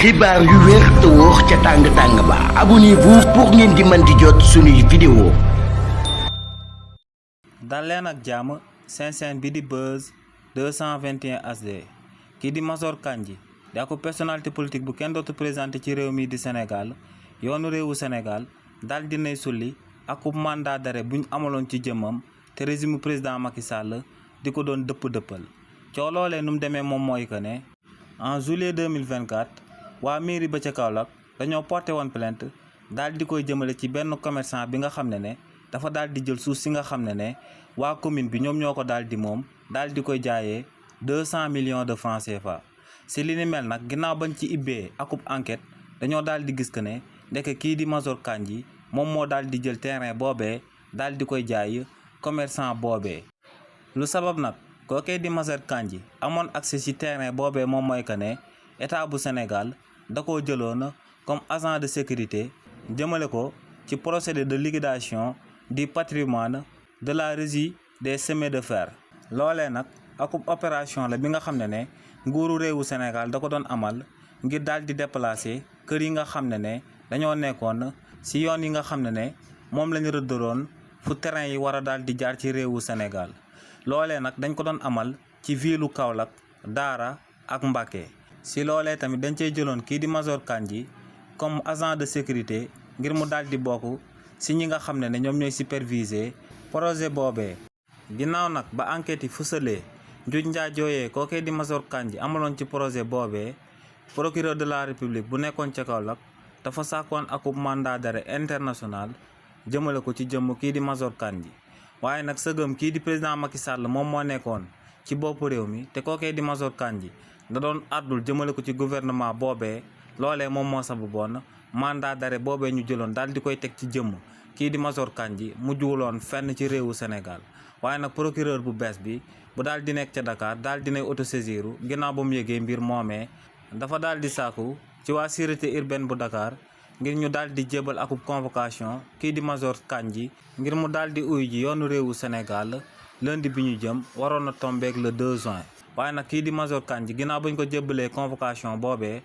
xibaar yu wér te wóor ca tàng ba abonnez-vous pour ngeen di mën di jot suñuy vidéo. dal leen ak jàmm seen chaîne bi di Buzz 221 HD kii di Major Kandji di ak personnalité politique bu kenn dootu présenté ci réew mi di Sénégal yoonu réewu Sénégal dal dinay sulli ak mandat d'arrêt buñ amaloon ci jëmmam te régime président Macky Sall di ko doon dëppal coo loolee nu mu demee moom mooy que ne en juillet 2024 waa mairie ba ca Kaolack dañoo porté woon plainte daal di koy jëmale ci benn commerçant bi nga xam ne dafa daal di jël suuf si nga xam ne waa commune bi ñoom ñoo ko daal di moom daal di koy jaayee 200 millions de francs CFA. si li ni mel nag ginnaaw bañ ci ibbee akub enquête dañoo daal di gis que ne ndeke kii di Major Kandji moom moo daal di jël terrain boobee daal di koy jaay commerçant boobee. lu sabab nag kookee di Major Kandji amoon accès ci terrain boobee moom mooy que ne état bu Sénégal da koo jëloon comme agent de sécurité jëmale ko ci procédé de liquidation du patrimoine de la régie des chemins de fer. loolee nag akub opération la bi nga xam ne nguuru réewu Sénégal da ko doon amal ngir daal di déplacer kër yi nga xam ne dañoo nekkoon ci yoon yi nga xam ne moom lañu rëddaloon fu terrain yi war a daal di jaar ci réewu Sénégal. loolee nag dañ ko doon amal ci viilu Kaolack Daara ak Mbacké. si loolee tamit dañ cey jëloon kii di Major Kandji comme agent de sécurité ngir mu daal di bokk si ñi nga xam ne ñoom ñooy superviser projet boobee. ginnaaw nag ba enquête yi fësalee njuuj njaajooyee kookee di Major Kandji amaloon ci projet boobee procureur de la république bu nekkoon ca Kaolack dafa sàkkoon akub mandat d'arrêt international jëmale ko ci jëmm kii di Major Kandji. waaye nag sëgëm kii di président Macky Sall moom moo nekkoon ci bopp réew mi te kookee di Major Kandji da doon àddul jëmale ko ci gouvernement boobee loolee moom moo sababoon mandat d'arrêt boobee ñu jëloon daal di koy teg ci jëmm kii di Major Kandji mu juuloon fenn ci réewu Sénégal. waaye nag procureur bu bees bi bu daal di nekk ca Dakar daal dinay autosaisiru ginnaaw ba mu yëgee mbir moomee dafa daal di sàkku ci waa sûreté urbaine bu Dakar ngir ñu daal di jébal akub convocation kii di Major Kandji ngir mu daal di uyu ji yoonu réewu Sénégal lundi bi ñu jëm waroon na tombeek le 2 juin. waaye nag kii di Major Kandji ginnaaw bañ ko jébbalee convocation boobee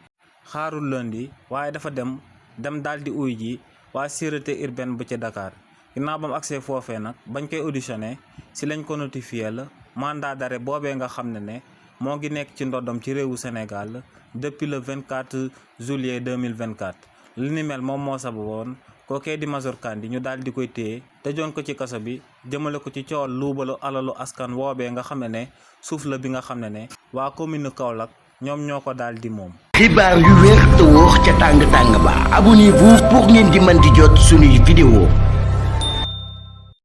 xaarul lundi waaye dafa dem daal di uyu ji waa sûreté urbaine bu ci Dakar. ginnaaw ba mu agsee foofee nag bañ koy auditionné si lañ ko notifié la mandat d'arrêt boobee nga xam ne moo ngi nekk ci ndoddam ci réewu Sénégal depuis le 24 juillet 2024. li ni mel moom moo sababoon kookee di Major Kandji ñu daal di koy téye tëjoon ko ci kaso bi jëmale ko ci coowal luubalu alalu askan woobee nga xam ne suuf la bi nga xam ne waa commune Kaolack ñoom ñoo ko daal di moom. xibaar yu wér te wóor ca tàng ba abonnez-vous pour ngeen di mën di jot suñuy vidéo.